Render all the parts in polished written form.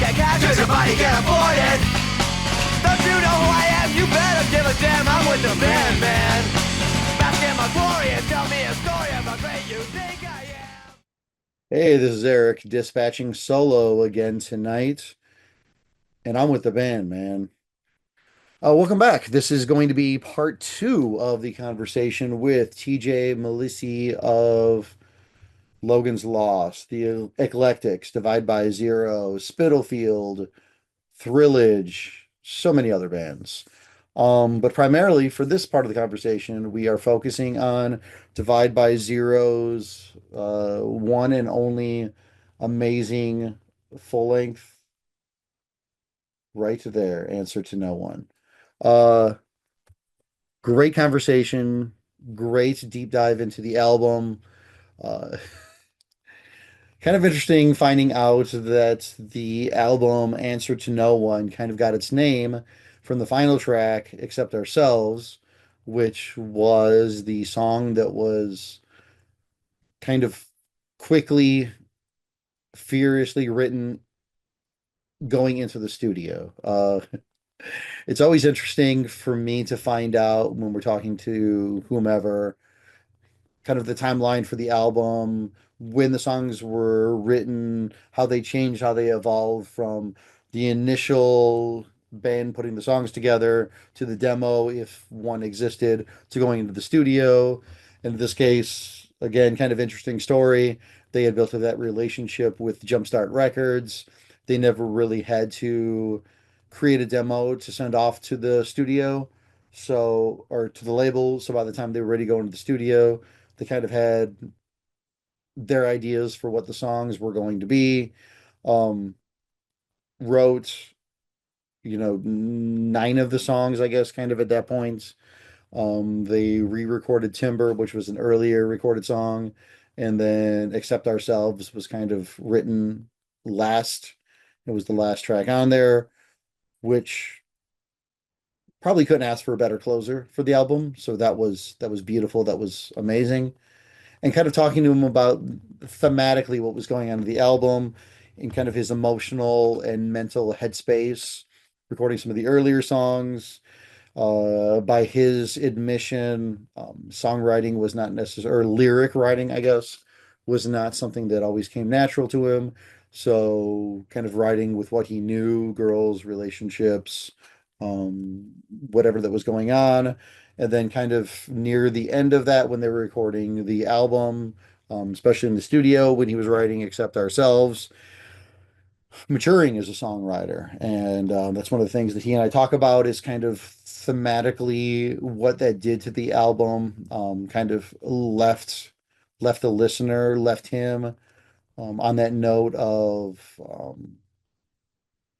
get cash, cause your body can't afford it. Don't you know who I am? You better give a damn. I'm with the band, man. Bask in my glory and tell me a story of how great you think I am. Hey, this is Eric dispatching solo again tonight, and I'm with the band, man. Welcome back. This is going to be part two of the conversation with TJ Milici of Logan's Lost, the Eclectics, Divide by Zero, Spitalfield, Thrillage, so many other bands. But primarily for this part of the conversation, we are focusing on Divide by Zero's one and only amazing full length right there, Answer to No One. Uh, Great conversation, great deep dive into the album. Uh, Kind of interesting finding out that the album Answer to No One kind of got its name from the final track, Except Ourselves, which was the song that was kind of quickly, furiously written going into the studio. It's always interesting for me to find out when we're talking to whomever kind of the timeline for the album, when the songs were written, how they changed, how they evolved from the initial band putting the songs together to the demo, if one existed, to going into the studio. In this case, again, kind of interesting story. They had built that relationship with Jumpstart Records. They never really had to create a demo to send off to the studio. So, or to the label. So by the time they were ready to go into the studio, they kind of had their ideas for what the songs were going to be. Um, Wrote, nine of the songs, I guess, kind of at that point. They re-recorded Timber, which was an earlier recorded song, and then Accept Ourselves was kind of written last. It was the last track on there, which probably couldn't ask for a better closer for the album. So that was beautiful. That was amazing. And kind of talking to him about thematically what was going on in the album and kind of his emotional and mental headspace, recording some of the earlier songs. By his admission, songwriting was not necessary, or lyric writing, I guess, was not something that always came natural to him. So, kind of writing with what he knew, girls, relationships, whatever that was going on. And then, kind of near the end of that, when they were recording the album, especially in the studio, when he was writing Except Ourselves, maturing as a songwriter. And that's one of the things that he and I talk about is kind of thematically what that did to the album, kind of left the listener, left him on that note of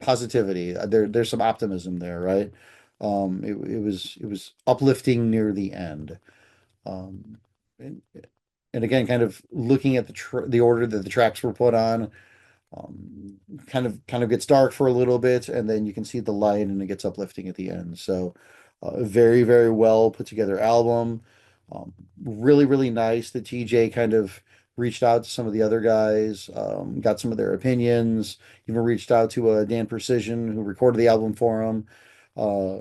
positivity. There's some optimism there, right? It was uplifting near the end. Um, and, and again, kind of looking at the order that the tracks were put on, um, kind of gets dark for a little bit, and then you can see the light, and it gets uplifting at the end. So, very, very well put together album. Really, really nice that TJ kind of reached out to some of the other guys, got some of their opinions, even reached out to Dan Precision, who recorded the album for him. Uh,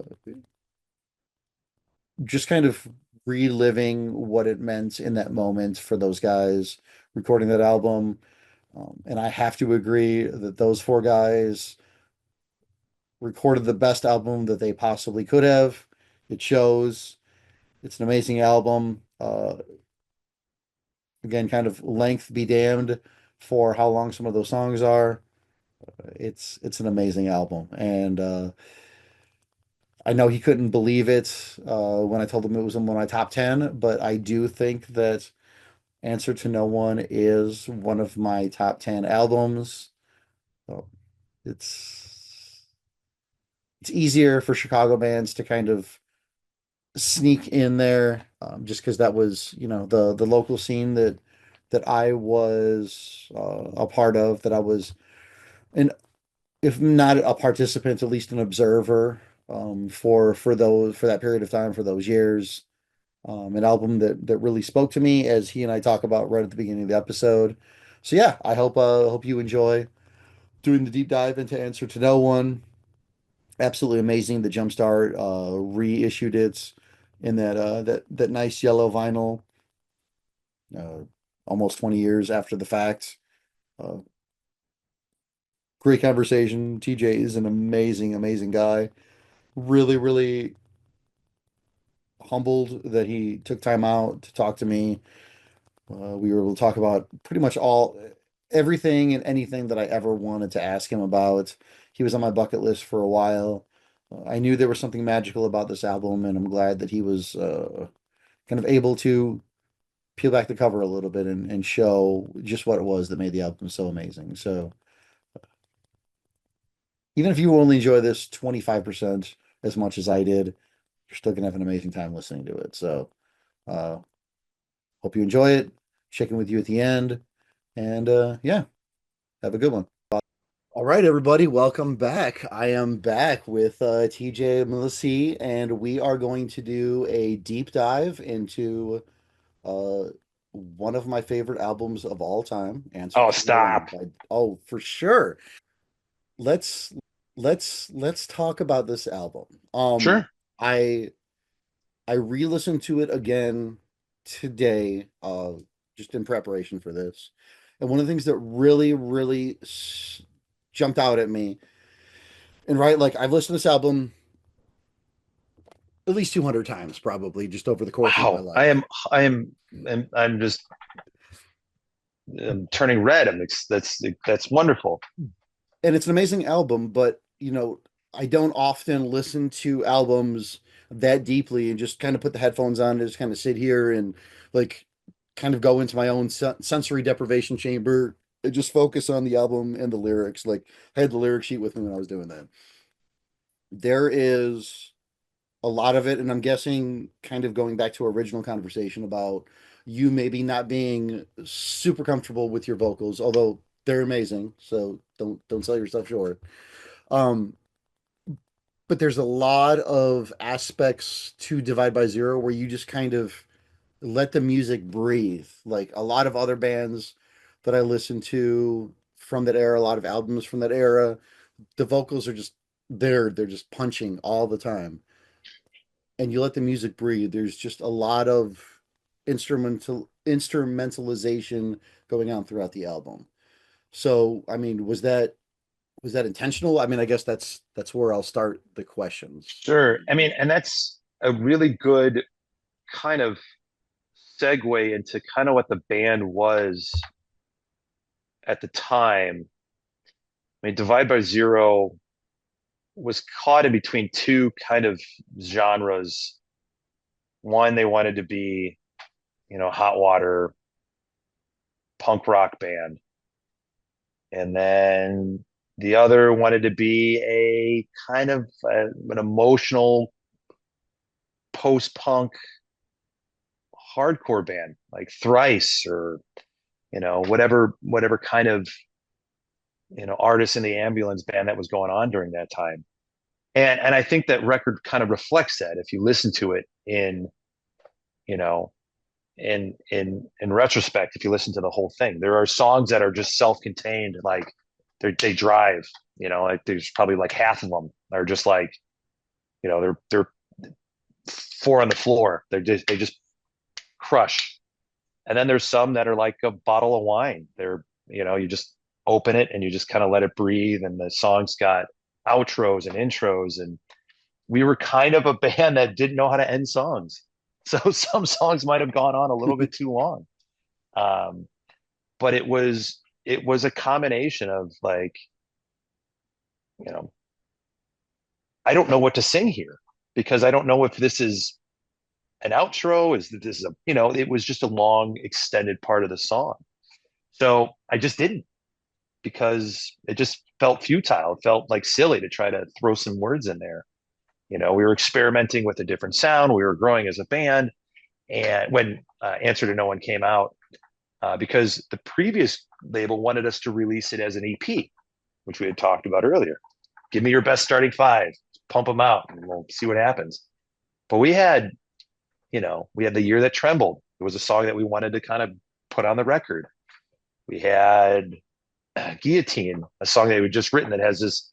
just kind of reliving what it meant in that moment for those guys recording that album. And I have to agree that those four guys recorded the best album that they possibly could have. It shows. It's an amazing album. Again, kind of length be damned for how long some of those songs are. It's an amazing album, and I know he couldn't believe it when I told him it was in one of my top 10, but I do think that Answer to No One is one of my top 10 albums. So it's it's easier for Chicago bands to kind of sneak in there, just because that was, the local scene that I was a part of, that I was, and if not a participant, at least an observer, for that period of time, for those years. An album that really spoke to me, as he and I talk about right at the beginning of the episode. So yeah, I hope you enjoy. doing the deep dive into Answer to No One. Absolutely amazing. The Jumpstart reissued it in that nice yellow vinyl, uh, almost 20 years after the fact. Uh, Great conversation. TJ is an amazing, amazing guy. Really, really humbled that he took time out to talk to me. We were able to talk about pretty much everything and anything that I ever wanted to ask him about. He was on my bucket list for a while. I knew there was something magical about this album, and I'm glad that he was kind of able to peel back the cover a little bit and show just what it was that made the album so amazing. So even if you only enjoy this 25% as much as I did, you're still gonna have an amazing time listening to it. So uh hope you enjoy it. Check in with you at the end. And yeah, have a good one. All right, everybody, welcome back. I am back with TJ Milici, and we are going to do a deep dive into uh, one of my favorite albums of all time, Answer Oh, to No One. stop. Oh, for sure. Let's let's talk about this album. Sure. I I re-listened to it again today, just in preparation for this. And one of the things that really, really jumped out at me, and right, like I've listened to this album at least 200 times, probably just over the course of my Wow. I life. am I am I'm just turning red. That's wonderful. And it's an amazing album, but I don't often listen to albums that deeply and just kind of put the headphones on and just kind of sit here and like kind of go into my own sensory deprivation chamber and just focus on the album and the lyrics. Like I had the lyric sheet with me when I was doing that. There is a lot of it, and I'm guessing kind of going back to our original conversation about you maybe not being super comfortable with your vocals, although they're amazing, so don't sell yourself short. Um, but there's a lot of aspects to Divide by Zero where you just kind of let the music breathe. Like a lot of other bands that I listen to from that era, a lot of albums from that era, the vocals are just there, they're just punching all the time. And you let the music breathe. There's just a lot of instrumentalization going on throughout the album. So, I mean, was that intentional? I mean, I guess that's where I'll start the questions. Sure. I mean, and that's a really good kind of segue into kind of what the band was at the time. I mean, Divide by Zero was caught in between two kind of genres. One, they wanted to be, hot water punk rock band. And then the other wanted to be a kind of an emotional post-punk hardcore band like Thrice or whatever kind of artist in the ambulance band that was going on during that time. And I think that record kind of reflects that if you listen to it you know in retrospect. If you listen to the whole thing, there are songs that are just self-contained, like they drive, like there's probably like half of them are just like, they're four on the floor. They just crush. And then there's some that are like a bottle of wine. You just open it and you just kind of let it breathe. And the song's got outros and intros. And we were kind of a band that didn't know how to end songs. So some songs might have gone on a little bit too long. Um, but it was a combination of like, you know, I don't know what to sing here because I don't know if this is an outro, is that this is it was just a long extended part of the song. So I just didn't, because it just felt futile. It felt like silly to try to throw some words in there. We were experimenting with a different sound. We were growing as a band. And when Answer to No One came out, because the previous label wanted us to release it as an EP, which we had talked about earlier. Give me your best starting five, pump them out, and we'll see what happens. But we had The Year That Trembled. It was a song that we wanted to kind of put on the record. We had Guillotine, a song they had just written that has this,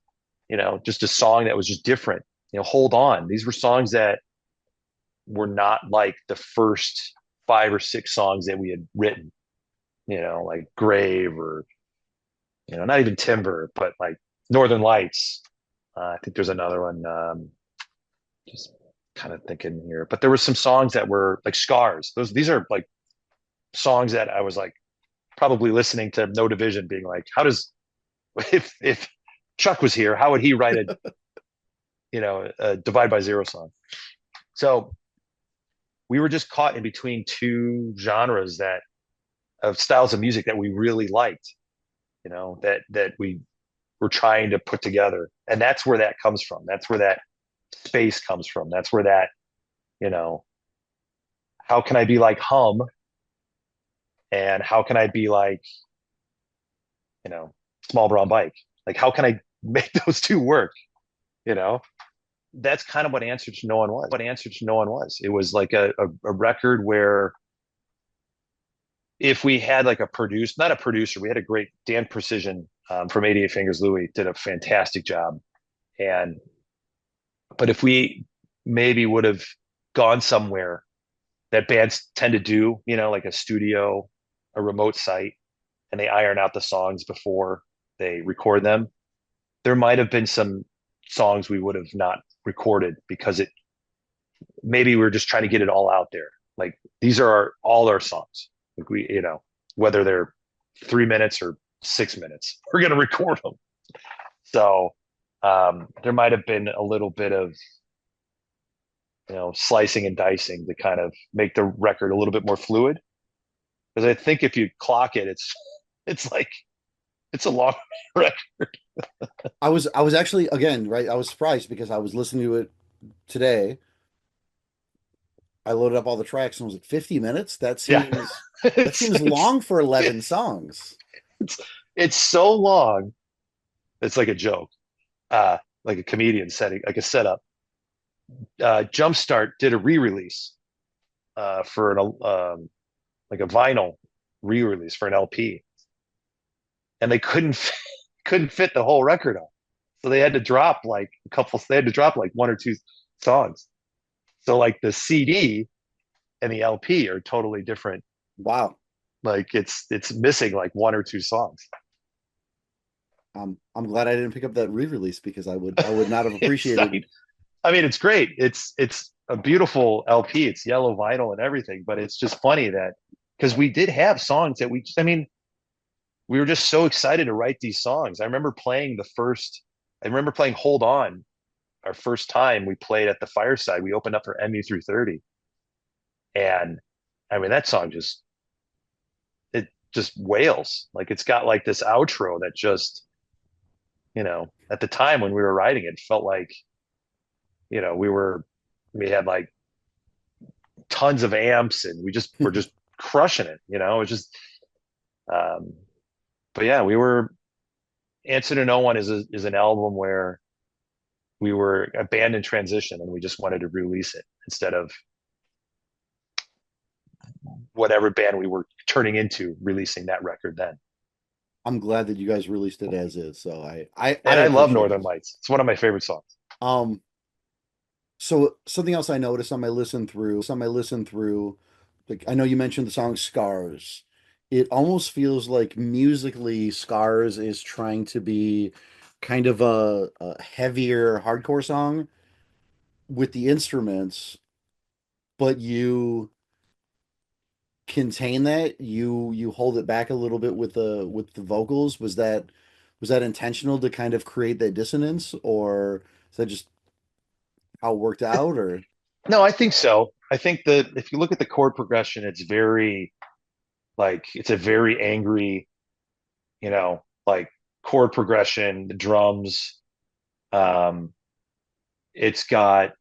just a song that was just different. Hold On. These were songs that were not like the first 5 or 6 songs that we had written, like Grave or, not even Timber, but like Northern Lights. I think there's another one. Just kind of thinking here, but there were some songs that were like Scars. These are like songs that I was like probably listening to No Division, being like, how does if Chuck was here, how would he write a Divide by Zero song? So we were just caught in between two genres that of styles of music that we really liked, that we were trying to put together. And that's where that comes from. That's where that space comes from. That's where that, how can I be like Hum? And how can I be like, Small Brown Bike? Like, how can I make those two work? You know, that's kind of what Answer to No One was. What Answer to No One was. It was like a record where if we had like not a producer, we had a great Dan Precision from 88 Fingers Louie did a fantastic job. But if we maybe would have gone somewhere that bands tend to do, like a studio, a remote site, and they iron out the songs before they record them, there might have been some songs we would have not recorded because maybe we were just trying to get it all out there. Like these are all our songs. Like whether they're 3 minutes or 6 minutes, we're going to record them. So there might have been a little bit of, slicing and dicing to kind of make the record a little bit more fluid. Because I think if you clock it, it's like it's a long record. I was actually, again, right, I was surprised because I was listening to it today. I loaded up all the tracks and was like 50 minutes. That Yeah, seems long for 11 songs. It's so long. It's like a joke, like a comedian setting, like a setup. Jumpstart did a re-release for like a vinyl re-release for an LP, and they couldn't fit the whole record on, so they had to drop like They had to drop like 1 or 2 songs. So like the CD and the LP are totally different. Wow. Like it's missing like 1 or 2 songs. I'm glad I didn't pick up that re-release because I would not have appreciated. I mean, it's great. It's a beautiful LP. It's yellow vinyl and everything, but it's just funny that because we did have songs that we were just so excited to write these songs. I remember playing Hold On our first time we played at the Fireside. We opened up for MU330. And I mean, that song it just wails. Like it's got like this outro that just, at the time when we were writing it, felt like, we had like tons of amps and we just were just crushing it, it was just, but yeah, Answer to No One is an album where we were a band in transition and we just wanted to release it instead of whatever band we were turning into releasing that record then. I'm glad that you guys released it as is. So I love appreciate Northern it. Lights. It's one of my favorite songs. So something else I noticed on my listen through, like I know you mentioned the song Scars. It almost feels like musically Scars is trying to be kind of a heavier hardcore song with the instruments, but you contain that, you hold it back a little bit with the vocals. Was that intentional to kind of create that dissonance, or is that just how it worked out? Or No, I think so. I think that if you look at the chord progression, it's a very angry, like chord progression, the drums. It's got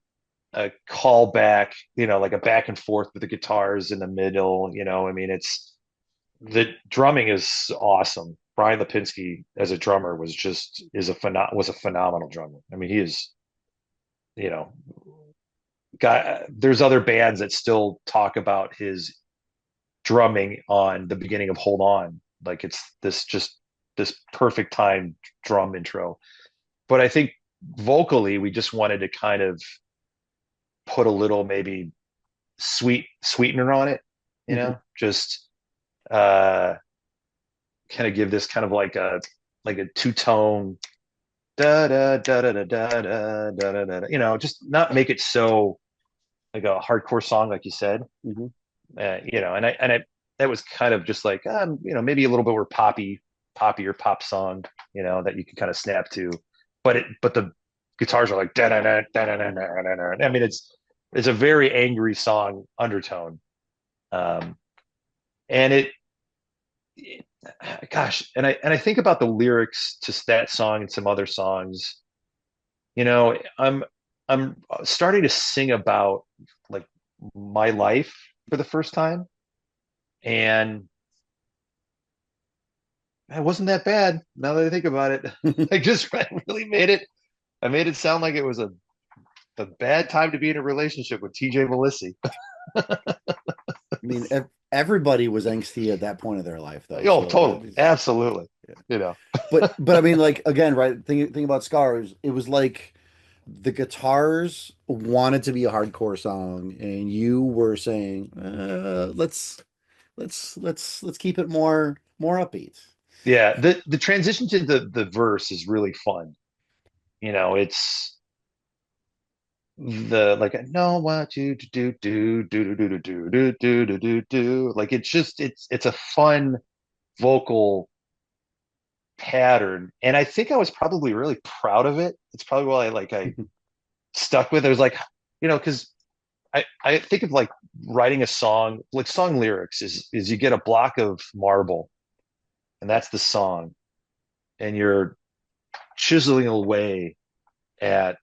a callback, like a back and forth with the guitars in the middle. I mean, the drumming is awesome. Brian Lipinski as a drummer was a phenomenal drummer. I mean, he is, you know, there's other bands that still talk about his drumming on the beginning of Hold On. Like it's this just this perfect time drum intro. But I think vocally we just wanted to kind of put a little maybe sweetener on it, Mhm. just uh kind of give this kind of like a two-tone da da da da da da da da da, just not make it so like a hardcore song, like you said. Mhm. And I that was kind of just like maybe a little bit more poppy or pop song, that you can kind of snap to, but the guitars are like da da da da da da da. I mean, it's a very angry song undertone, um, and it gosh, and I think about the lyrics to that song and some other songs. I'm starting to sing about like my life for the first time, and it wasn't that bad now that I think about it. I just really I made it sound like it was a bad time to be in a relationship with TJ Milici. I mean, everybody was angsty at that point of their life, though. Oh, So that totally. is, Absolutely. yeah. You know. But I mean, like again, right? Thing about Scars, it was like the guitars wanted to be a hardcore song, and you were saying, let's keep it more upbeat. Yeah, the transition to the verse is really fun. It's the like I know what you do. Like it's a fun vocal pattern. And I think I was probably really proud of it. It's probably why I stuck with it. It was like, because I think of like writing a song, like song lyrics is you get a block of marble and that's the song. And you're chiseling away at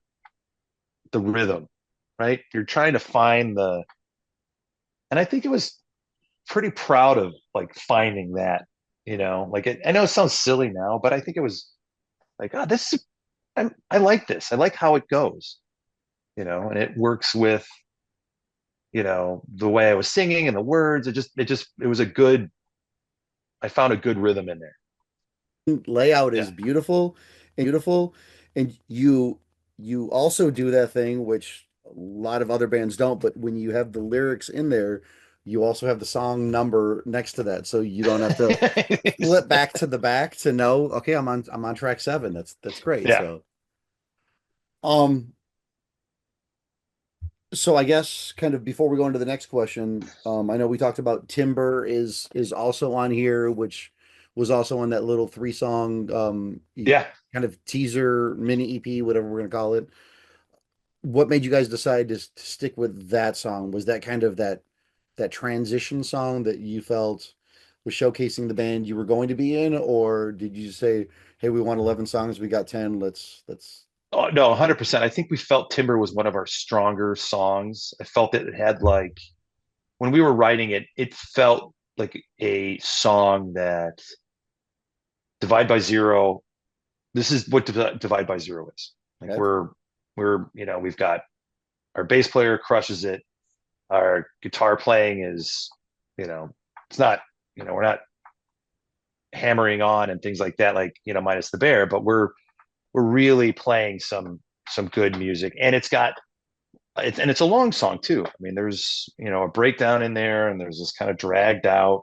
the rhythm, right? You're trying to find and I think it was pretty proud of like finding that, I know it sounds silly now, but I think it was like, oh, I like this. I like how it goes, and it works with, the way I was singing and the words. It was I found a good rhythm in there. Layout Yeah. is beautiful, and you also do that thing which a lot of other bands don't, but when you have the lyrics in there, you also have the song number next to that, so you don't have to flip back to the back to know, okay, I'm on track 7. That's great. Yeah. Um so I guess kind of before we go into the next question, I know we talked about Timber is also on here, which was also on that little 3 song Yeah. kind of teaser mini EP, whatever we're gonna call it. What made you guys decide to stick with that song? Was that kind of that transition song that you felt was showcasing the band you were going to be in, or did you say, "Hey, we want 11 songs, we got 10, let's." Oh, no, 100%. I think we felt Timber was one of our stronger songs. I felt that it had like, when we were writing it, it felt like a song that Divide by Zero. This is what Divide by Zero is. Like Okay. we've got our bass player crushes it. Our guitar playing is, it's not, we're not hammering on and things like that, like, minus the bear, but we're really playing some good music. And it's a long song too. I mean, there's, a breakdown in there and there's this kind of dragged out,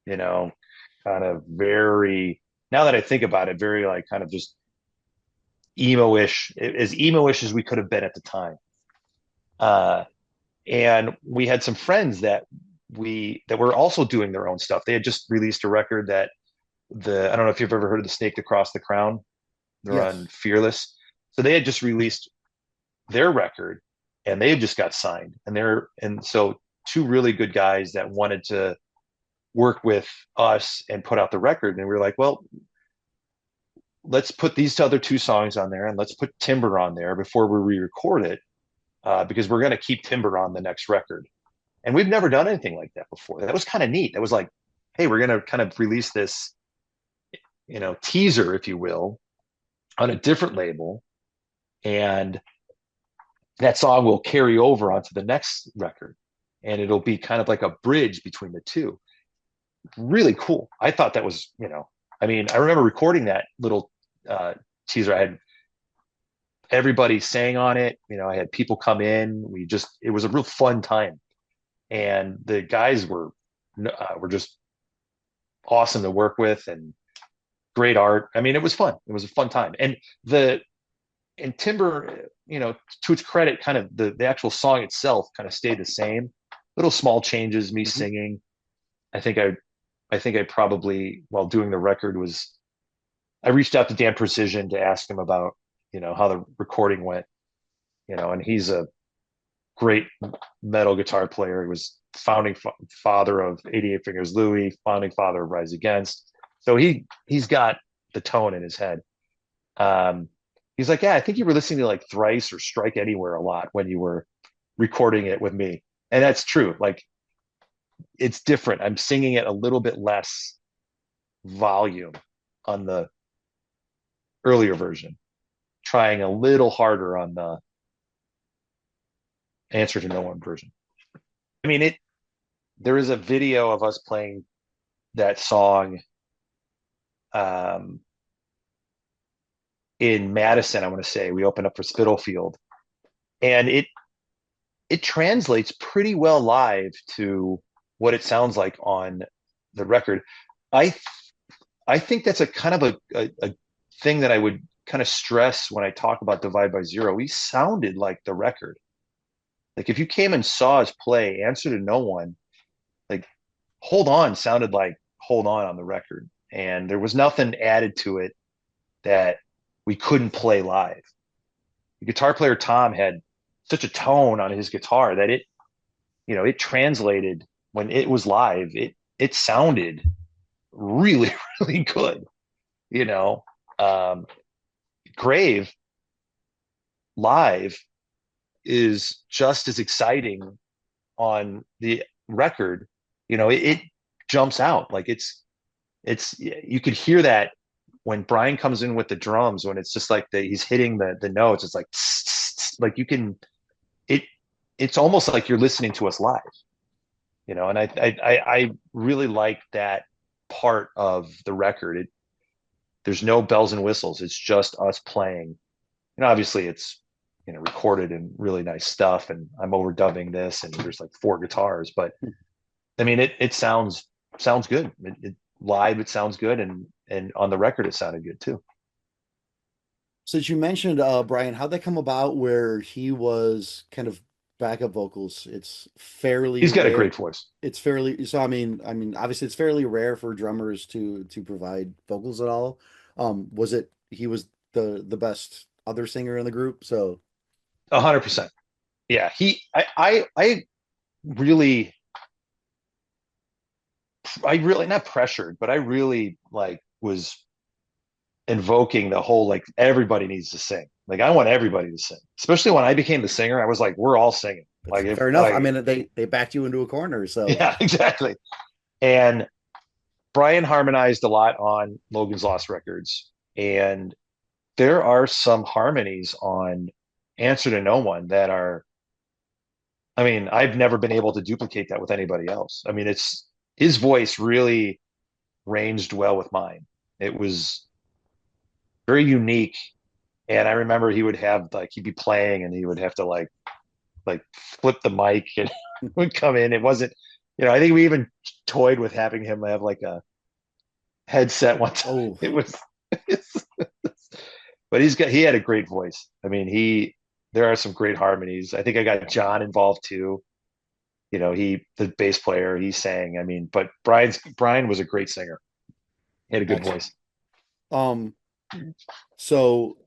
you know, kind of very, now that I think about it, very like kind of just emo-ish, as emo-ish as we could have been at the time. Uh, and we had some friends that were also doing their own stuff. They had just released a record that I don't know if you've ever heard of the Snake That Crossed the Crown. They're on Yes. Fearless. So they had just released their record and they just got signed. And so two really good guys that wanted to work with us and put out the record. And we were like, well, let's put these other 2 songs on there and let's put Timber on there before we re-record it, because we're going to keep Timber on the next record. And we've never done anything like that before. That was kind of neat. That was like, hey, we're going to kind of release this, teaser, if you will, on a different label. And that song will carry over onto the next record. And it'll be kind of like a bridge between the two. Really cool. I thought that was, I mean, I remember recording that little teaser. I had everybody sang on it. You know, I had people come in. It was a real fun time, and the guys were just awesome to work with and great art. I mean, it was fun. It was a fun time, and Timber, you know, to its credit, kind of the actual song itself kind of stayed the same. Little small changes, me singing. I think I probably, while doing the record, I reached out to Dan Precision to ask him about, you know, how the recording went, you know, and he's a great metal guitar player. He was founding father of 88 Fingers Louie, founding father of Rise Against. So he's got the tone in his head. He's like, yeah, I think you were listening to like Thrice or Strike Anywhere a lot when you were recording it with me. And that's true. Like, it's different. I'm singing it a little bit less volume on the earlier version, trying a little harder on the Answer to No One version. I mean, there is a video of us playing that song in Madison. I want to say we opened up for Spitalfield, and it translates pretty well live to what it sounds like on the record. I think that's a kind of a thing that I would kind of stress when I talk about Divide by Zero. We sounded like the record. Like, if you came and saw us play Answer to No One, like Hold On sounded like Hold On the record. And there was nothing added to it that we couldn't play live. The guitar player Tom had such a tone on his guitar that it translated when it was live. It sounded really, really good. You know, Grave live is just as exciting on the record. You know, it jumps out. Like, it's you could hear that when Brian comes in with the drums, when it's just like he's hitting the notes. It's like tss, tss, tss, like you can it's almost like you're listening to us live, you know. And I really like that part of the record. There's no bells and whistles. It's just us playing. And obviously it's, you know, recorded and really nice stuff, and I'm overdubbing this, and there's like 4 guitars, but I mean, it sounds good. Live, it sounds good, and on the record it sounded good too. Since you mentioned Brian, how'd that come about where he was kind of backup vocals? It's fairly He's got a rare. great voice. It's fairly so I mean obviously it's fairly rare for drummers to provide vocals at all. Was it he was the best other singer in the group? So 100%. Yeah, I really not pressured, but I really like was invoking the whole, like, everybody needs to sing. Like, I want everybody to sing. Especially when I became the singer, I was like, we're all singing. Like, fair enough. I mean, they backed you into a corner, so yeah, exactly. And Brian harmonized a lot on Logan's Lost records, and there are some harmonies on Answer to No One that are, I mean, I've never been able to duplicate that with anybody else. I mean, it's his voice really ranged well with mine. It was very unique. And I remember he would have, like, he'd be playing and he would have to like flip the mic and would come in. It wasn't, you know, I think we even toyed with having him have like a headset one time. oh, It was, but he had a great voice. I mean, there are some great harmonies. I think I got John involved too. You know, the bass player, he sang. I mean, but Brian was a great singer. He had a good excellent. voice. Um, so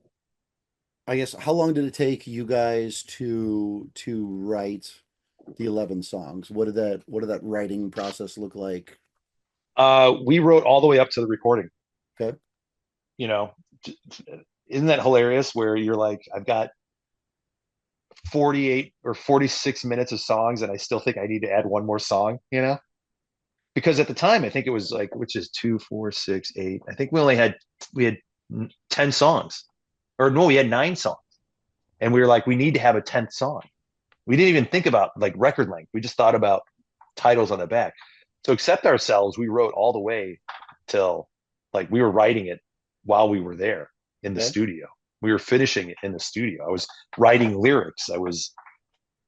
I guess how long did it take you guys to write the 11 songs? What did that writing process look like? We wrote all the way up to the recording. Okay. You know, isn't that hilarious? Where you're like, I've got 48 or 46 minutes of songs, and I still think I need to add one more song. You know, because at the time I think it was like, which is 2, 4, 6, 8. I think we had 10 songs, or no, we had 9 songs, and we were like, we need to have a 10th song. We didn't even think about like record length. We just thought about titles on the back. To accept ourselves, we wrote all the way till like we were writing it while we were there in the Okay. studio. We were finishing it in the studio. I was writing lyrics. I was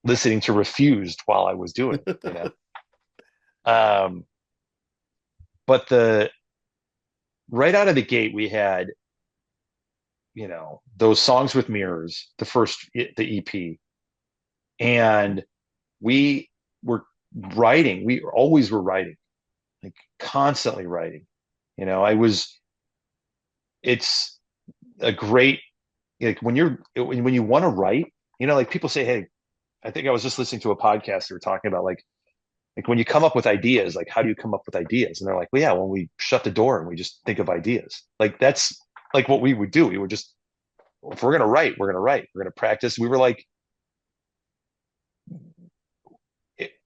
listening to Refused while I was doing it, you know. Um, but the right out of the gate, we had, you know, those songs with mirrors, the EP, and we were writing. We always were writing, like constantly writing. You know, it's a great, like when you want to write, you know, like people say, hey, I think I was just listening to a podcast. They were talking about like when you come up with ideas, like how do you come up with ideas? And they're like, well, yeah, when we shut the door and we just think of ideas. Like that's like what we would do. We would just, if we're gonna write, we're gonna write. We're gonna practice. We were like,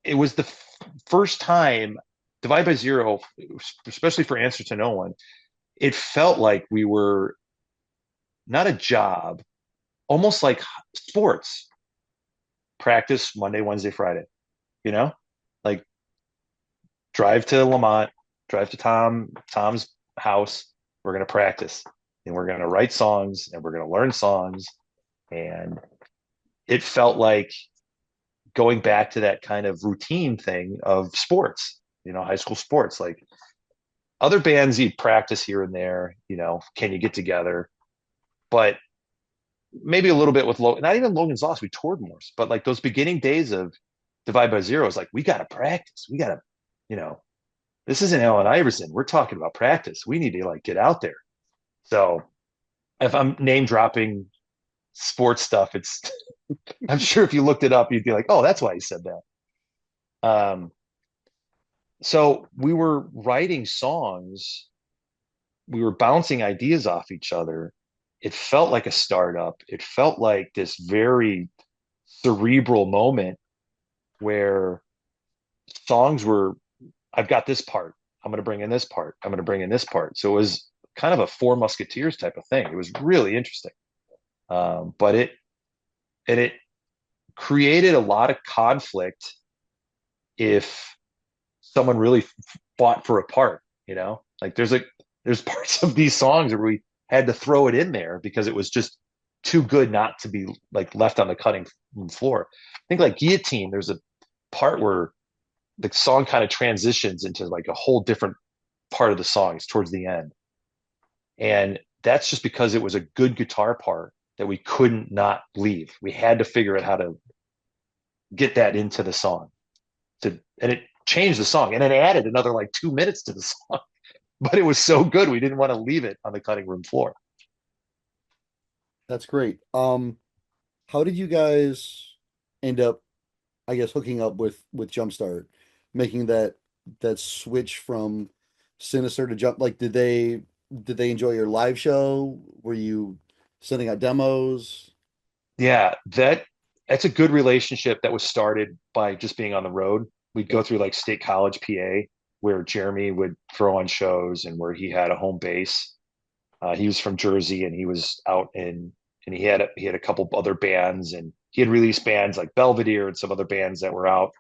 it was the first time Divide by Zero, especially for Answer to No One, it felt like we were not a job, almost like sports. Practice Monday, Wednesday, Friday, you know, like drive to Lamont, drive to Tom's house. We're going to practice and we're going to write songs and we're going to learn songs. And it felt like going back to that kind of routine thing of sports, you know, high school sports. Like other bands, you'd practice here and there, you know, can you get together? But maybe a little bit with not even Logan's Lost, we toured more, but like those beginning days of Divide by Zero is like, we got to practice. We got to, you know, this isn't Allen Iverson. We're talking about practice. We need to like get out there. So if I'm name dropping sports stuff, it's, I'm sure if you looked it up, you'd be like, oh, that's why he said that. So we were writing songs, we were bouncing ideas off each other. It felt like a startup. It felt like this very cerebral moment where songs were, I've got this part. I'm going to bring in this part. I'm going to bring in this part. So it was kind of a Four Musketeers type of thing. It was really interesting. But it created a lot of conflict if someone really fought for a part, you know, like there's parts of these songs where we had to throw it in there because it was just too good not to be like left on the cutting room floor. I think like Guillotine, there's a part where the song kind of transitions into like a whole different part of the song. It's towards the end. And that's just because it was a good guitar part that we couldn't not leave. We had to figure out how to get that into the song. And it changed the song and it added another like 2 minutes to the song. But it was so good we didn't want to leave it on the cutting room floor. That's great. How did you guys end up, I guess, hooking up with Jumpstart, making that switch from Sinister to Jump? Like, did they enjoy your live show? Were you sending out demos? Yeah, that's a good relationship that was started by just being on the road. We'd go Okay. through like State College, PA, where Jeremy would throw on shows and where he had a home base. He was from Jersey and he was out and he had a couple other bands and he had released bands like Belvedere and some other bands that were out.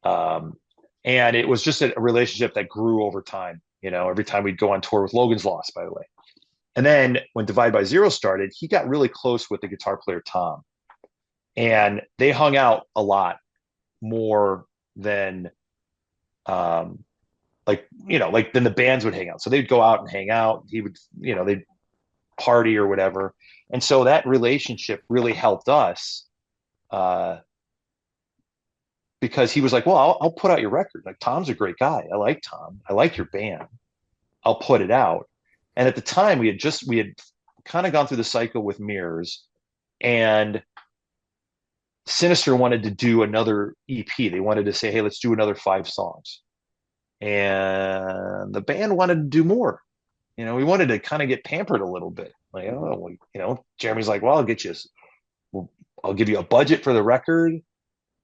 Um, and it was just a relationship that grew over time. You know, every time we'd go on tour with Logan's Lost, by the way. And then when Divide by Zero started, he got really close with the guitar player Tom, and they hung out a lot more than like you know like then the bands would hang out. So they'd go out and hang out. He would you know they'd party or whatever, and so that relationship really helped us uh, because he was like, well, I'll put out your record. Like Tom's a great guy. I like Tom. I like your band. I'll put it out. And at the time, we had kind of gone through the cycle with Mirrors, and Sinister wanted to do another EP. They wanted to say, hey, let's do another 5 songs. And the band wanted to do more. You know, we wanted to kind of get pampered a little bit. Like, oh, well, you know, Jeremy's like, well, I'll give you a budget for the record.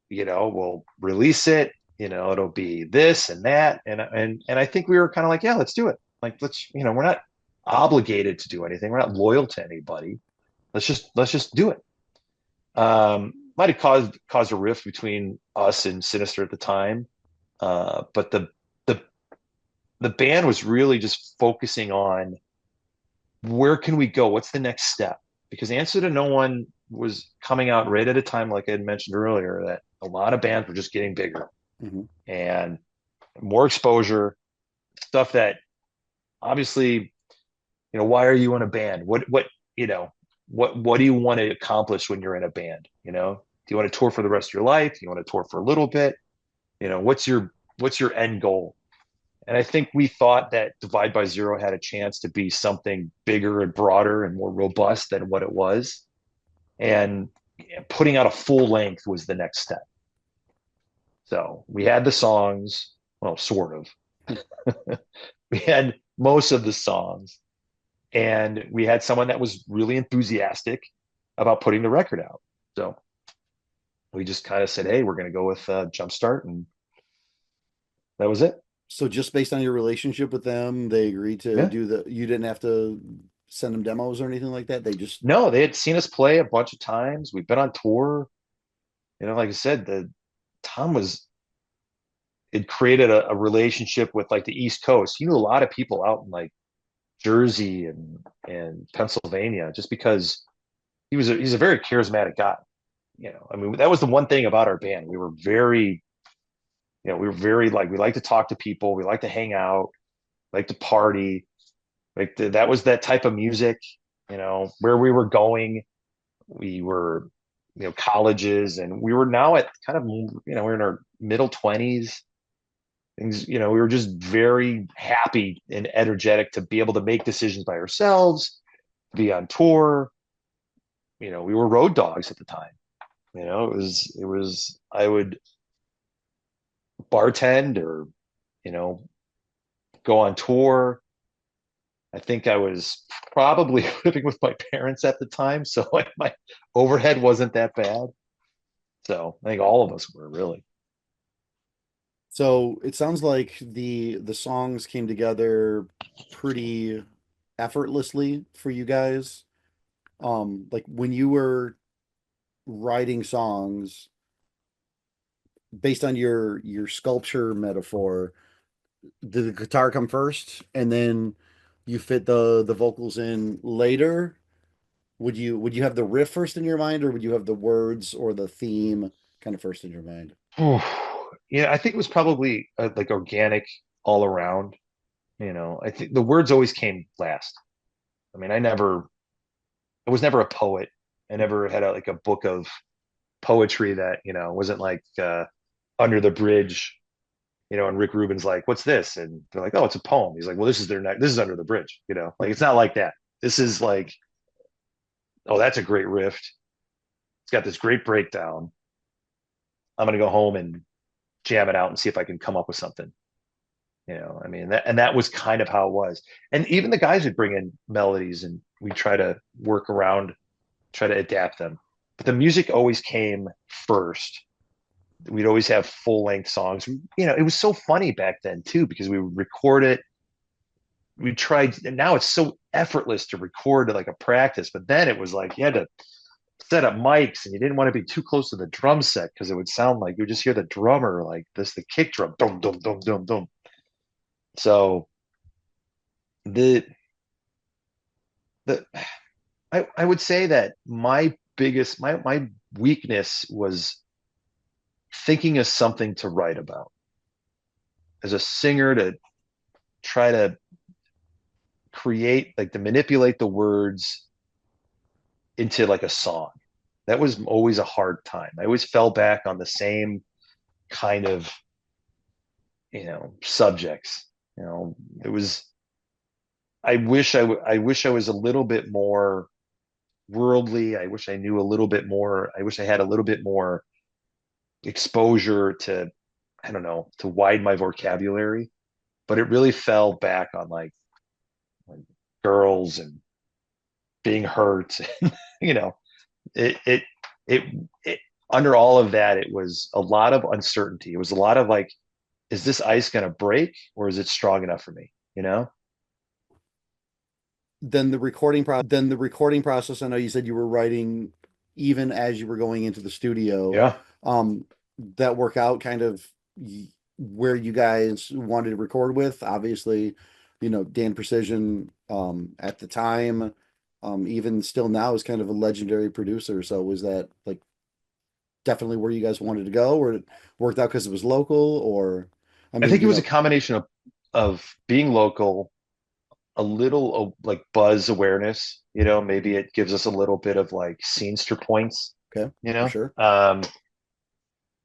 You know, we'll release it. You know, it'll be this and that. And I think we were kind of like, yeah, let's do it. Like, you know, we're not obligated to do anything. We're not loyal to anybody. Let's just do it. Might have caused a rift between us and Sinister at the time, but the the band was really just focusing on where can we go? What's the next step? Because Answer to No One was coming out right at a time, like I had mentioned earlier, that a lot of bands were just getting bigger Hmm. and more exposure, stuff that obviously, why are you in a band? You know, what do you want to accomplish when you're in a band? Do you want to tour for the rest of your life? Do you want to tour for a little bit? What's your end goal? And I think we thought that Divide by Zero had a chance to be something bigger and broader and more robust than what it was. And putting out a full length was the next step. So we had the songs, well, sort of. We had most of the songs, and we had someone that was really enthusiastic about putting the record out. So we just kind of said, hey, we're going to go with Jumpstart, and that was it. So just based on your relationship with them, they agreed to Yeah. do you didn't have to send them demos or anything like that. They just, No, they had seen us play a bunch of times. We've been on tour. Like I said, the Tom was it created a relationship with like the East Coast. He knew a lot of people out in like Jersey and Pennsylvania just because he's a very charismatic guy. I mean, that was the one thing about our band. We were very like we like to talk to people, we like to hang out, like to party. That was that type of music, where we were going. We were, colleges, and we were now at kind of, we're in our middle 20s. Things, we were just very happy and energetic to be able to make decisions by ourselves, be on tour. We were road dogs at the time. I would bartend or, you know, go on tour. I think I was probably living with my parents at the time, so like my overhead wasn't that bad. So I think all of us were really. so it sounds like the songs came together pretty effortlessly for you guys. Like when you were writing songs based on your sculpture metaphor, did the guitar come first and then you fit the vocals in later? Would you have the riff first in your mind, or would you have the words or the theme kind of first in your mind? Oof. Yeah, I think it was probably like organic all around. I think the words always came last. I mean, I was never a poet. I never had like a book of poetry that, wasn't like Under the Bridge, and Rick Rubin's like, what's this? And they're like, oh, it's a poem. He's like, well, this is Under the Bridge, like it's not like that. This is like, oh, that's a great riff. It's got this great breakdown. I'm gonna go home and jam it out and see if I can come up with something. I mean, that was kind of how it was. And even the guys would bring in melodies and we try to work around, try to adapt them. But the music always came first. We'd always have full length songs. It was so funny back then too, because we would record it. We tried, and now it's so effortless to record like a practice. But then it was like you had to set up mics and you didn't want to be too close to the drum set because it would sound like you would just hear the drummer like this, the kick drum, dum, dum, dum, dum, dum. So the the I would say that my weakness was thinking of something to write about as a singer, to try to create, like, to manipulate the words into like a song. That was always a hard time. I always fell back on the same kind of, subjects. It was, I wish I was a little bit more worldly. I wish I knew a little bit more. I wish I had a little bit more exposure to, I don't know, to widen my vocabulary. But it really fell back on like girls and being hurt. you know, it, it, it, it, under all of that, it was a lot of uncertainty. It was a lot of like, is this ice going to break or is it strong enough for me? Then the recording process, I know you said you were writing even as you were going into the studio. Yeah. That work out kind of where you guys wanted to record with? Obviously, Dan Precision, at the time, even still now is kind of a legendary producer. So was that like definitely where you guys wanted to go, or it worked out because it was local, or I I mean, think it was a combination of being local, a little like buzz awareness, maybe it gives us a little bit of like scenester points, okay, you for know. sure.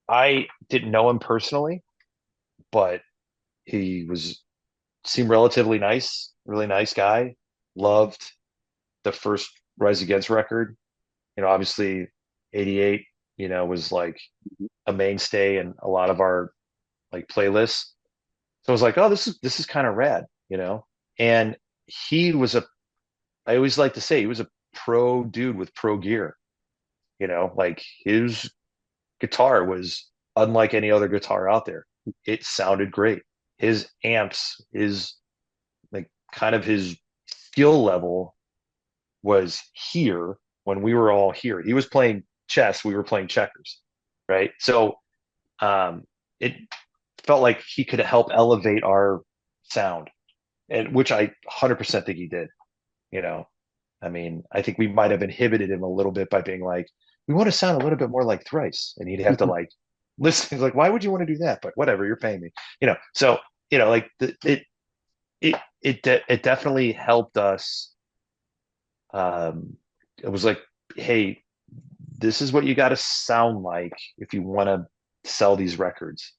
I didn't know him personally, but he was seemed relatively nice, really nice guy. Loved the first Rise Against record. Obviously 88, was like a mainstay in a lot of our like playlists. So I was like, oh, this is kind of rad, And he was I always like to say he was a pro dude with pro gear, like his guitar was unlike any other guitar out there. It sounded great. His amps, his like kind of his skill level was here when we were all here. He was playing chess, we were playing checkers, right? So it felt like he could help elevate our sound, and which I 100% think he did. You know, I mean, I think we might have inhibited him a little bit by being like, we want to sound a little bit more like Thrice, and he'd have to like listen. He's like, why would you want to do that? But whatever, you're paying me. So like it definitely helped us. It was like, hey, this is what you got to sound like if you want to sell these records,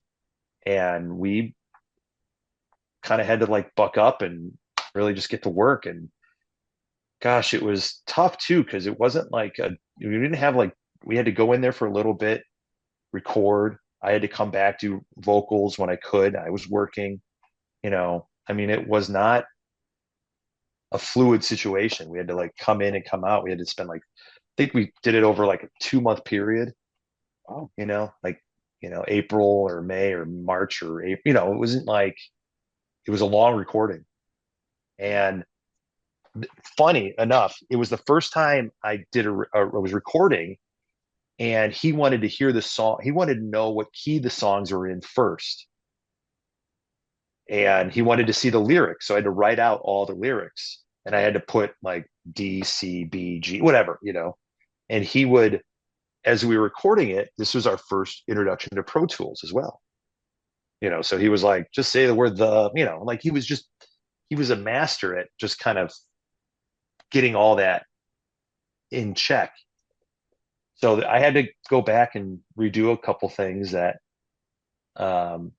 and we kind of had to like buck up and really just get to work. And gosh, it was tough too, because it wasn't like we didn't have like, we had to go in there for a little bit, record. I had to come back, do vocals when I could. I was working, I mean, it was not a fluid situation. We had to like come in and come out. We had to spend like, I think we did it over like a 2 month period. Wow. Like, April or May or March or April, it wasn't like, it was a long recording. And funny enough, it was the first time I was recording, and he wanted to hear the song. He wanted to know what key the songs were in first. And he wanted to see the lyrics. So I had to write out all the lyrics, and I had to put like D, C, B, G, whatever, and he would, as we were recording it, this was our first introduction to Pro Tools as well. So he was like, just say the word like he was a master at just kind of getting all that in check. So I had to go back and redo a couple things that, um,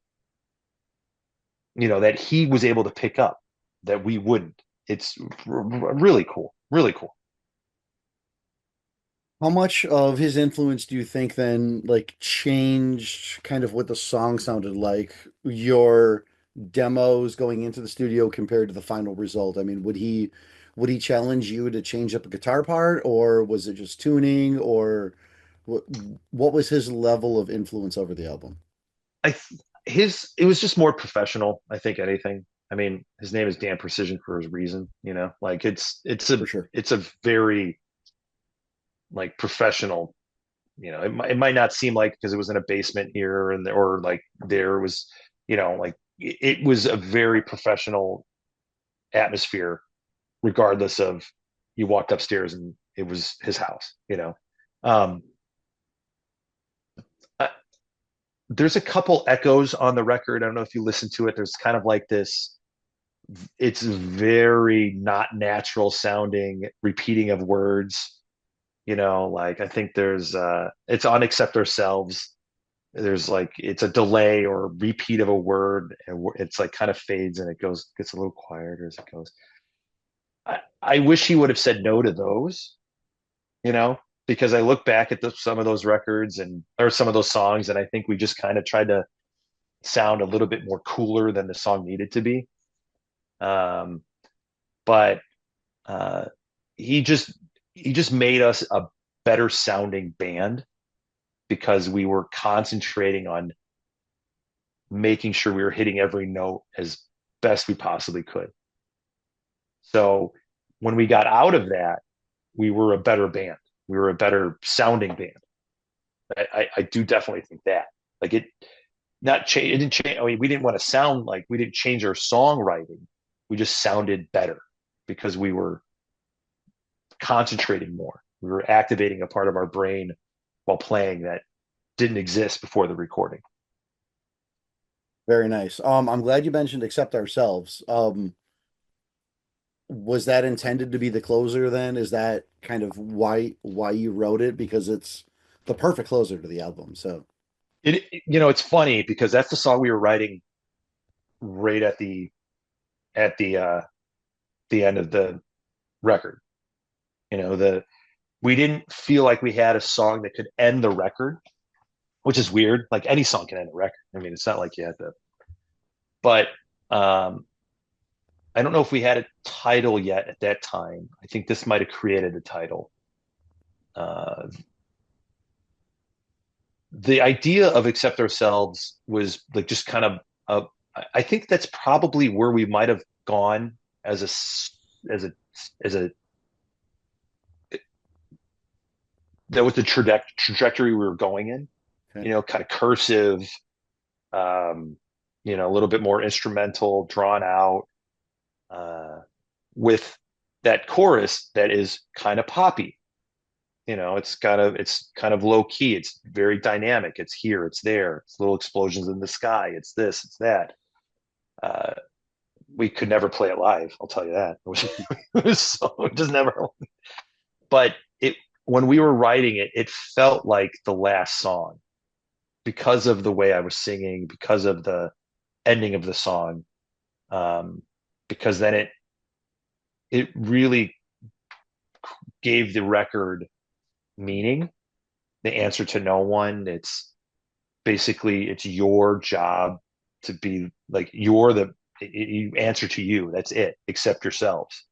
that he was able to pick up that we wouldn't. It's really cool, really cool. How much of his influence do you think then like changed kind of what the song sounded like, your demos going into the studio compared to the final result? I mean, would he challenge you to change up a guitar part, or was it just tuning, or what what was his level of influence over the album? I his It was just more professional. I think anything. I mean, his name is Dan Precision for his reason. Like For sure. it's a very like professional. It might not seem like, because it was in a basement here and there, or like there was, like it was a very professional atmosphere, regardless of, you walked upstairs and it was his house. Um, I, there's a couple echoes on the record. I don't know if you listen to it. There's kind of like this, it's very not natural sounding repeating of words. Like I think there's it's on Accept Ourselves. There's like, it's a delay or repeat of a word, and it's like kind of fades and it gets a little quieter as it goes. I wish he would have said no to those, you know, because I look back at some of those records or some of those songs, and I think we just kind of tried to sound a little bit more cooler than the song needed to be. Um, but uh, he just he just made us a better sounding band, because we were concentrating on making sure we were hitting every note as best we possibly could. So when we got out of that, we were a better band. We were a better sounding band. I do definitely think that. Like not change. It didn't change. I mean, we didn't want to sound like we didn't change our songwriting. We just sounded better because we were concentrating more. We were activating a part of our brain while playing that didn't exist before the recording. Very nice. I'm glad you mentioned Accept Ourselves. Was that intended to be the closer then? Is that kind of why you wrote it? Because it's the perfect closer to the album. So It's funny because that's the song we were writing right at the end of the record. The we didn't feel like we had a song that could end the record, which is weird. Like any song can end a record. I mean, it's not like you had to, but um, I don't know if we had a title yet at that time. I think this might have created a title. Uh, the idea of Accept Ourselves was like just kind of, I think that's probably where we might have gone as as a, as a, that was the trajectory we were going in, okay. kind of cursive, um, a little bit more instrumental, drawn out, uh, with that chorus that is kind of poppy. It's kind of low key. It's very dynamic. It's here, it's there. It's little explosions in the sky. It's this, it's that. Uh, we could never play it live. I'll tell you that. It just never. But it when we were writing it, it felt like the last song because of the way I was singing, because of the ending of the song, um, because then it really gave the record meaning. The answer to no one. It's basically it's your job to be like you answer to you. That's it. Accept yourselves,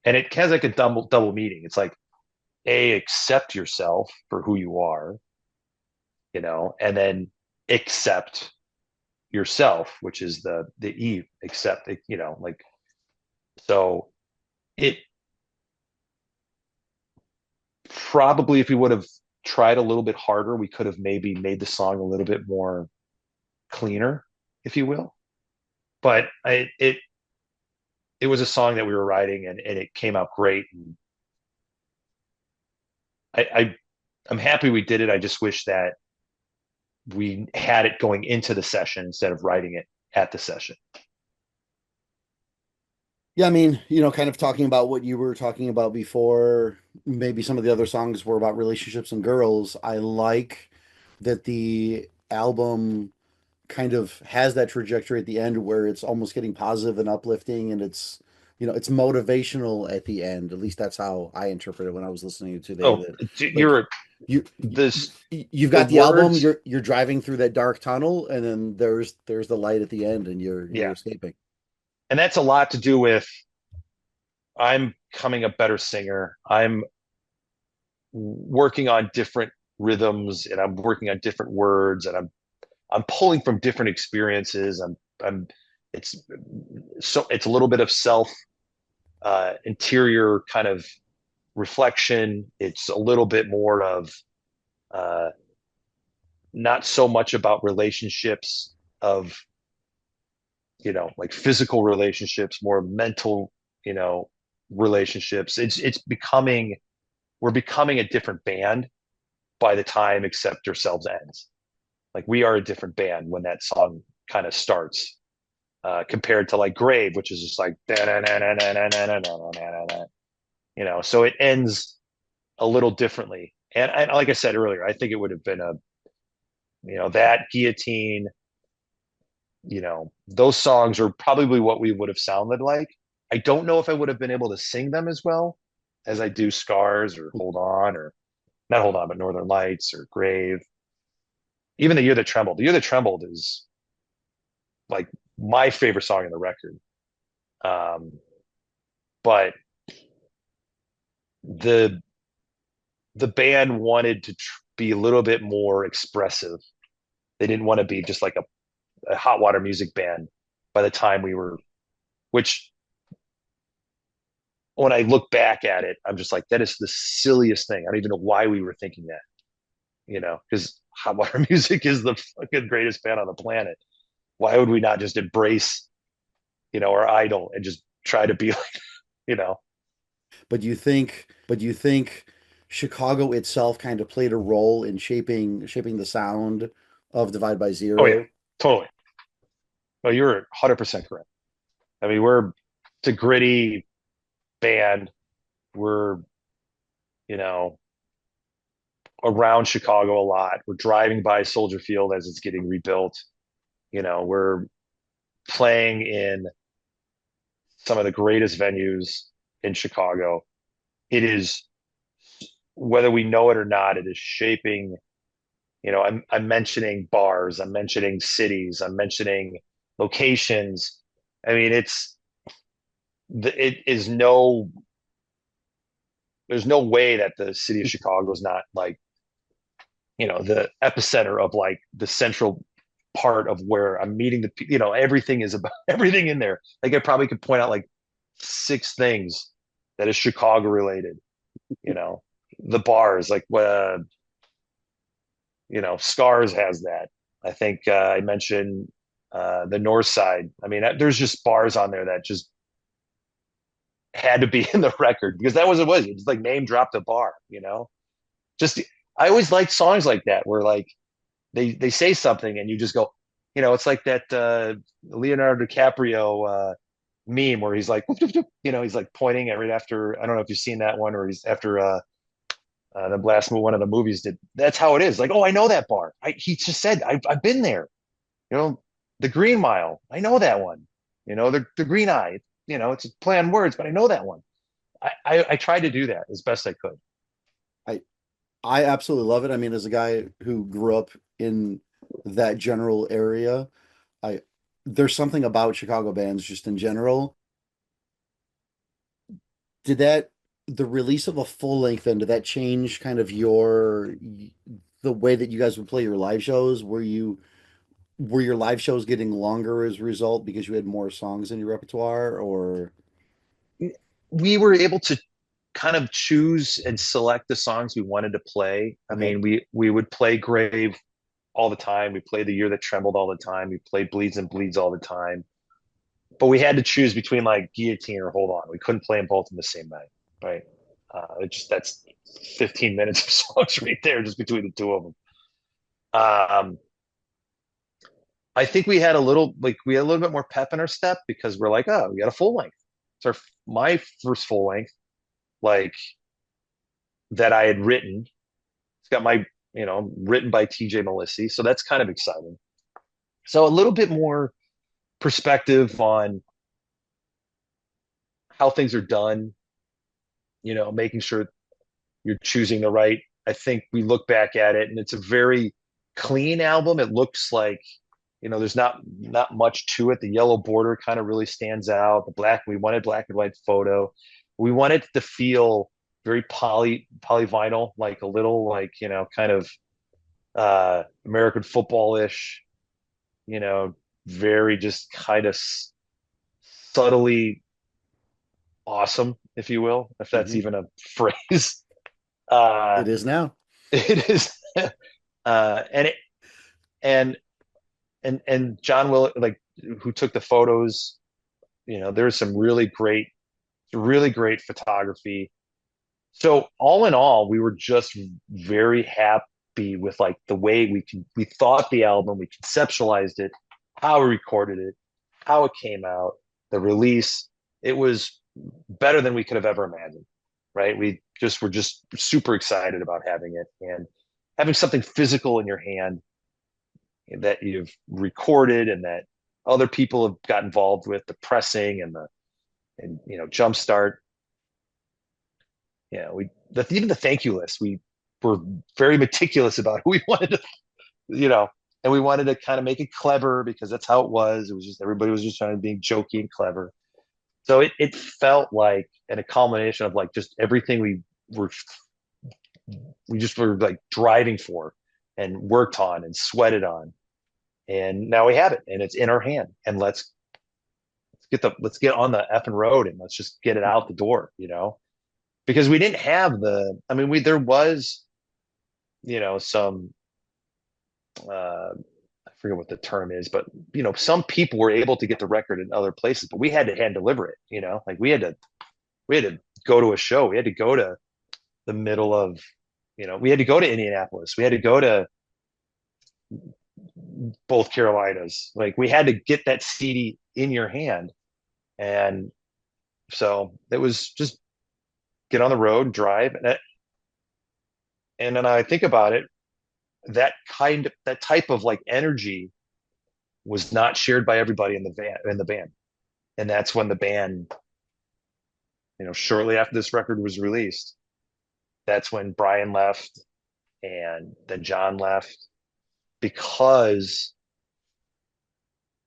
and it has like a double meaning. It's like accept yourself for who you are, and then accept yourself, which is the E, accept, like so it probably if we would have tried a little bit harder, we could have maybe made the song a little bit more cleaner, if you will. But it was a song that we were writing and it came out great. And I I'm happy we did it. I just wish that we had it going into the session instead of writing it at the session. Yeah, I mean, kind of talking about what you were talking about before, maybe some of the other songs were about relationships and girls. I like that the album kind of has that trajectory at the end where it's almost getting positive and uplifting and it's motivational at the end. At least that's how I interpret it when I was listening to today Oh, that like you're you this you've the got the album, words. you're driving through that dark tunnel and then there's the light at the end and you're Yeah, escaping. and that's a lot to do with I'm becoming a better singer. I'm working on different rhythms and I'm working on different words and I'm pulling from different experiences. I'm it's it's a little bit of self interior kind of reflection. It's a little bit more of uh, not so much about relationships of like physical relationships, more mental, you know, relationships. It's becoming we're becoming a different band by the time Accept Yourselves ends. Like we are a different band when that song kind of starts, compared to like Grave, which is just like so it ends a little differently. And like I said earlier, I think it would have been that Guillotine, those songs are probably what we would have sounded like. I don't know if I would have been able to sing them as well as I do Scars or Hold On or not Hold On, but Northern Lights or Grave. Even The Year That Trembled. The Year That Trembled is like my favorite song in the record. Um, but the the band wanted to be a little bit more expressive. They didn't want to be just like a hot water music band by the time we were, which when I look back at it, I'm just like, that is the silliest thing. I don't even know why we were thinking that. because hot water music is the fucking greatest band on the planet. Why would we not just embrace, our idol and just try to be like, you know? But do you think Chicago itself kind of played a role in shaping the sound of Divide by Oh yeah, Zero? totally. No, you're 100% correct. I mean, it's a gritty band. We're, you know, around Chicago a lot. We're driving by Soldier Field as it's getting rebuilt. We're playing in some of the greatest venues in Chicago. It is, whether we know it or not, it is shaping. I'm mentioning bars, I'm mentioning cities, I'm mentioning locations. I mean, it is there's no way that the city of Chicago is not like, the epicenter of like the central part of where I'm meeting everything is about everything in there. Like I probably could point out like six things that is Chicago related, you know, the bars, like, Scars has that. I think I mentioned the North Side. I mean, there's just bars on there that just had to be in the record because that was it was. It's like name dropped a bar, Just I always liked songs like that where like they say something and you just go, it's like that Leonardo DiCaprio meme where he's like, "Whoop, whoop, whoop," he's like pointing at right after. I don't know if you've seen that one, or he's after the last movie, one of the movies did. That's how it is. Like, oh, I know that bar. He just said I've been there. You know, the Green Mile. I know that one. The Green Eye. It's a play on words, but I know that one. I tried to do that as best I could. I I absolutely love it. I mean, as a guy who grew up in that general area, I there's something about Chicago bands just in general. Did that the release of a full length then did that change kind of the way that you guys would play your live shows? Were your live shows getting longer as a result because you had more songs in your repertoire or We were able to kind of choose and select the songs we wanted to play. I okay. mean, we would play Grave all the time. We played The Year That Trembled all the time. We played Bleeds and Bleeds all the time. But we had to choose between like Guillotine or Hold On. We couldn't play them both in the same night, right? That's 15 minutes of songs right there just between the two of them. Um, I think we had a little bit more pep in our step because we're like, oh, we got a full length. It's my first full length, like that I had written. It's got written by TJ Milici. So that's kind of exciting. So a little bit more perspective on how things are done, making sure you're choosing the right. I think we look back at it and it's a very clean album. It looks like, there's not much to it. The yellow border kind of really stands out. We wanted black and white photo. We wanted to feel very polyvinyl, like a little like, kind of American football-ish, you know, very just kind of subtly awesome, if you will, if that's Mhm. even a phrase. Uh, It is now. it is, and it, and John Will, like, who took the photos. There's some really great photography. So all in all, we were just very happy with like the way we thought the album, we conceptualized it, how we recorded it, how it came out, the release. It was better than we could have ever imagined, right? We just were just super excited about having it and having something physical in your hand that you've recorded and that other people have got involved with the pressing and jumpstart. Even the thank you list, we were very meticulous about who we wanted to, you know, and we wanted to kind of make it clever because that's how it was. It was just everybody was just trying to be jokey and clever. So it felt like a culmination of like just everything were we just were like driving for and worked on and sweated on. And now we have it and it's in our hand. And let's get on the effing road and let's just get it out the door, because we didn't have I mean, there was some I forget what the term is, but some people were able to get the record in other places, but we had to hand deliver it. Like we had to go to a show. We had to go to the middle of, we had to go to Indianapolis. We had to go to both Carolinas. Like we had to get that CD in your hand. And so it was just get on the road, drive. And then I think about it, that type of like energy was not shared by everybody in the band. And that's when the band, shortly after this record was released, that's when Brian left and then John left because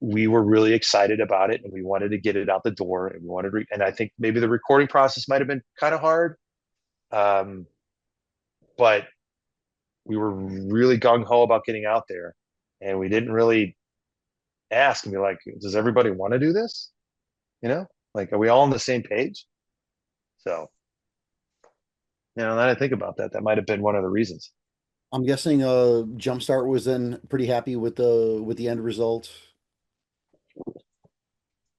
we were really excited about it and we wanted to get it out the door and and I think maybe the recording process might have been kind of hard. Um, but we were really gung-ho about getting out there and we didn't really ask and be like, does everybody want to do this? Like, are we all on the same page? So, now that I think about that, that might have been one of the reasons. I'm guessing Jumpstart was then pretty happy with the end result.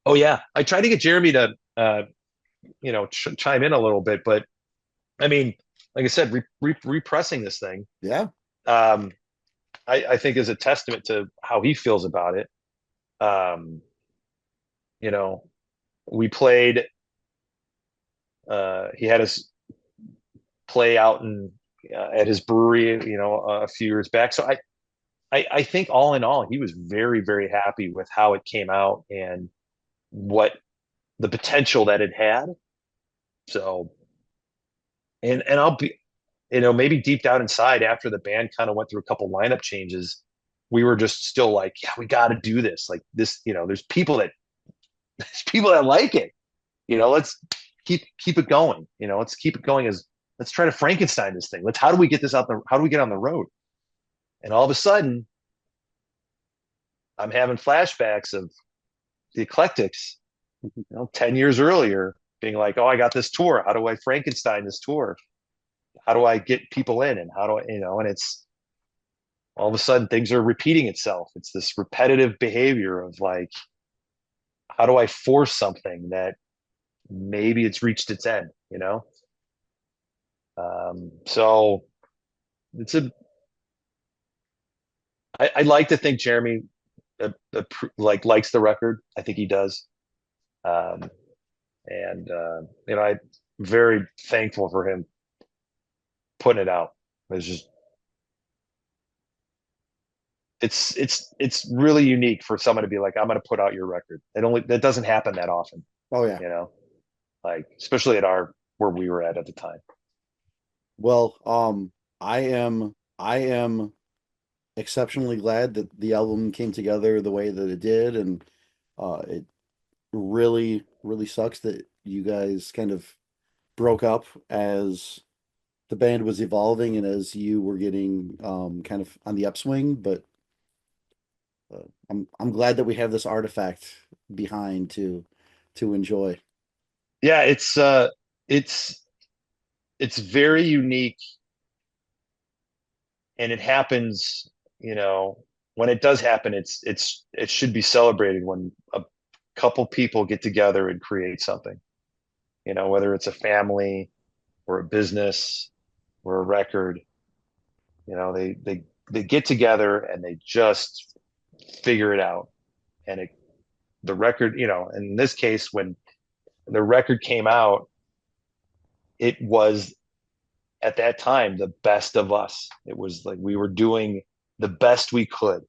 Oh yeah, I tried to get Jeremy to chime in a little bit, but I mean, like I said, repressing this thing, Yeah. um, I think is a testament to how he feels about it. Um, you know, we played. He had us play out at his brewery, a few years back. So I think all in all, he was very, very happy with how it came out and what the potential that it had. So, and I'll be, maybe deep down inside after the band kind of went through a couple lineup changes, we were just still like, yeah, we got to do this. Like this, there's people that like it. Let's keep it going. Let's keep it going let's try to Frankenstein this thing. How do we get this out there? How do we get on the road? And all of a sudden, I'm having flashbacks of the Eclectics, 10 years earlier, being like, oh, I got this tour. How do I Frankenstein this tour? How do I get people in? And how do I, and it's all of a sudden things are repeating itself. It's this repetitive behavior of like, how do I force something that maybe it's reached its end? So it's I like to think Jeremy likes the record. I think he does. Um, and I'm very thankful for him putting it out. It's just it's really unique for someone to be like, I'm going to put out your record. That doesn't happen that often. Oh yeah. Like especially where we were at the time. Well, I am exceptionally glad that the album came together the way that it did, and it really, really sucks that you guys kind of broke up as the band was evolving and as you were getting kind of on the upswing. But I'm glad that we have this artifact behind to enjoy. Yeah, it's very unique, and it happens. When it does happen, it should be celebrated when a couple people get together and create something. Whether it's a family or a business or a record. They get together and they just figure it out. And the record, in this case, when the record came out, it was at that time the best of us. It was like we were doing the best we could.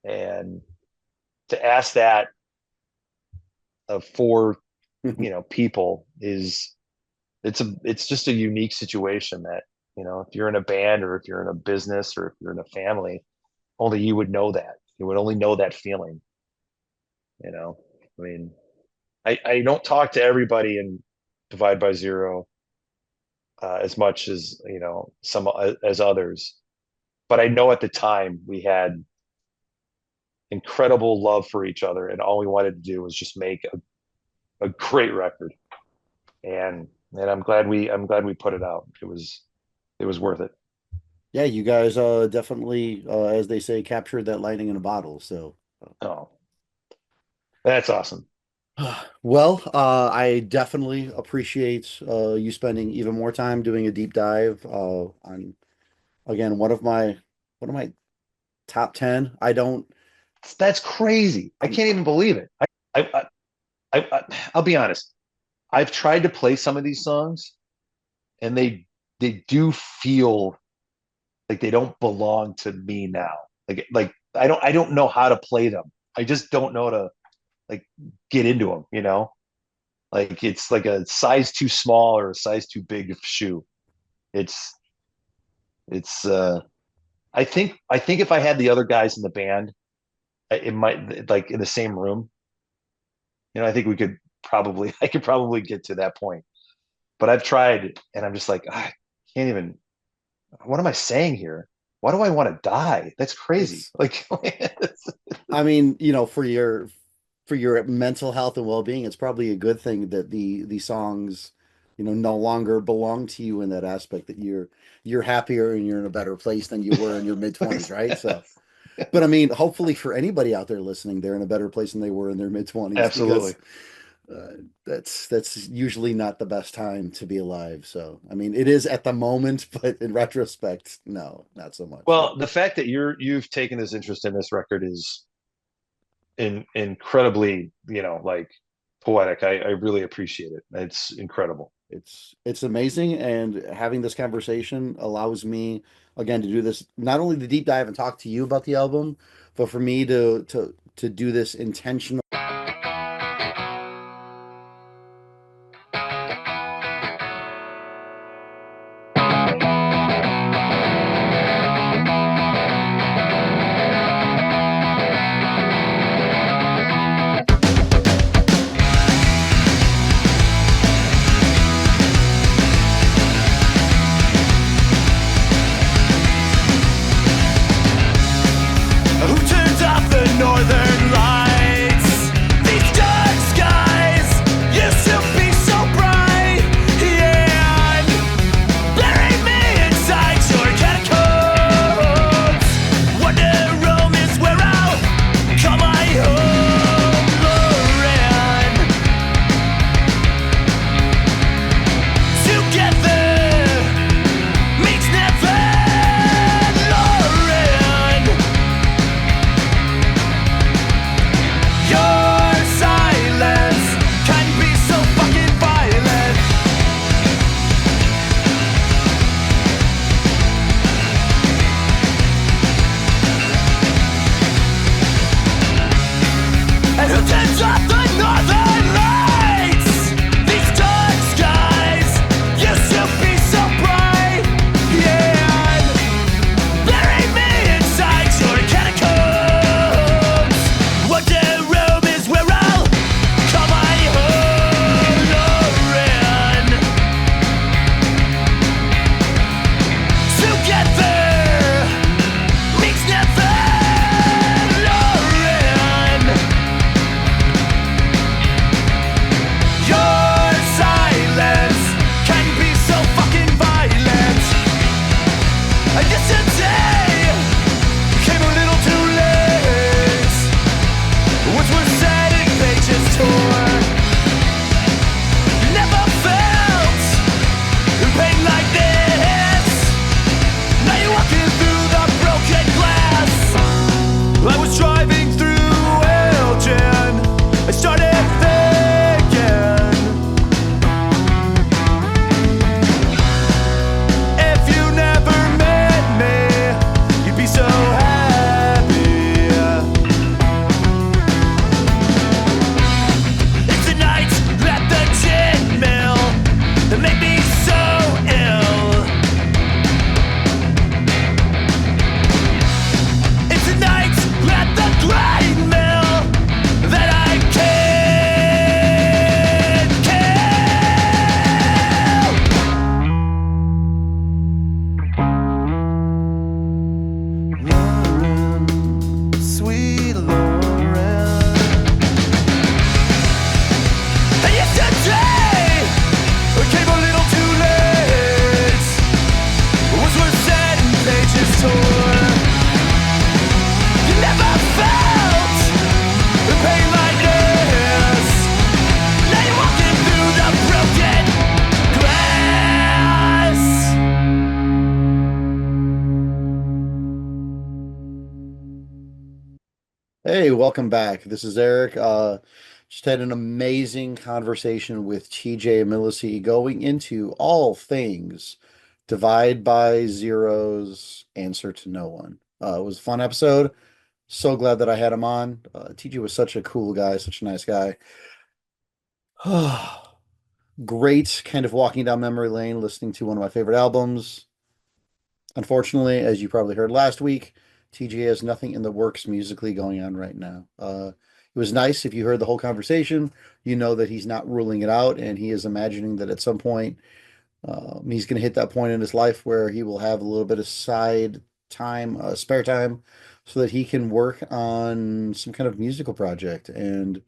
And to ask that of four, people it's just a unique situation that, if you're in a band or if you're in a business or if you're in a family, only you would know that. You would only know that feeling. I mean, I don't talk to everybody in Divide by Zero as much as some as others, but I know at the time we had incredible love for each other, and all we wanted to do was just make a great record. And I'm glad we put it out. It was worth it. Yeah, you guys definitely, as they say, captured that lightning in a bottle. So, Oh, that's awesome. well, I definitely appreciate you spending even more time doing a deep dive on again one of my top 10. I don't. That's crazy. I I'm can't even believe it. I, I'll be honest. I've tried to play some of these songs, and they do feel like they don't belong to me now. Like I don't know how to play them. I just don't know how to like get into them. Like it's like a size too small or a size too big of shoe. It's it's. I think if I had the other guys in the band, it might like in the same room. I think we could probably I could probably get to that point. But I've tried, and I'm just like I can't even. What am I saying here? Why do I want to die? That's crazy. it's Like, I mean, for your mental health and well-being, it's probably a good thing that the songs, no longer belong to you in that aspect, that you're happier and you're in a better place than you were in your mid-20s, right? So, but I mean, hopefully for anybody out there listening, they're in a better place than they were in their mid-20s, because absolutely. that's usually not the best time to be alive. So, I mean, it is at the moment, but in retrospect, no, not so much. So, Well, the fact that you've taken this interest in this record is incredibly, like poetic. I really appreciate it. It's incredible. it's amazing, and having this conversation allows me again to do this, not only the deep dive and talk to you about the album, but for me to do this intentional. Who turns off the northern lights? Hey, welcome back. This is Eric. Just had an amazing conversation with TJ and Milici going into all things Divide by Zero's Answer to No One. It was a fun episode. So glad that I had him on. TJ was such a cool guy, such a nice guy. Great kind of walking down memory lane, listening to one of my favorite albums. Unfortunately, as you probably heard last week, TJ has nothing in the works musically going on right now. It was nice if you heard the whole conversation. You know that he's not ruling it out, and he is imagining that at some point he's going to hit that point in his life where he will have a little bit of side time, spare time, so that he can work on some kind of musical project. And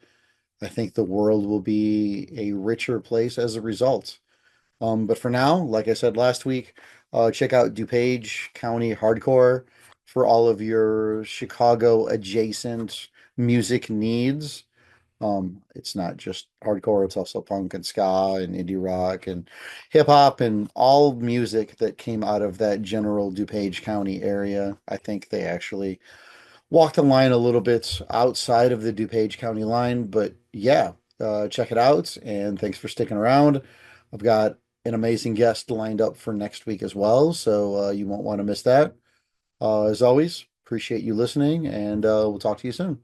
I think the world will be a richer place as a result. But for now, like I said last week, check out DuPage County Hardcore for all of your Chicago adjacent music needs. It's not just hardcore, it's also punk and ska and indie rock and hip hop and all music that came out of that general DuPage County area. I think they actually walked the line a little bit outside of the DuPage County line, but yeah, check it out. And thanks for sticking around. I've got an amazing guest lined up for next week as well, so you won't want to miss that. As always, appreciate you listening, and we'll talk to you soon.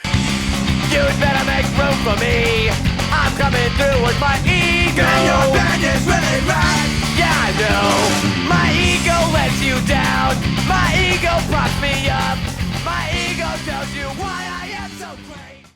You'd better make room for me. I'm coming through with my ego. And your band is really right. Yeah, I know. My ego lets you down. My ego props me up. My ego tells you why I am so great.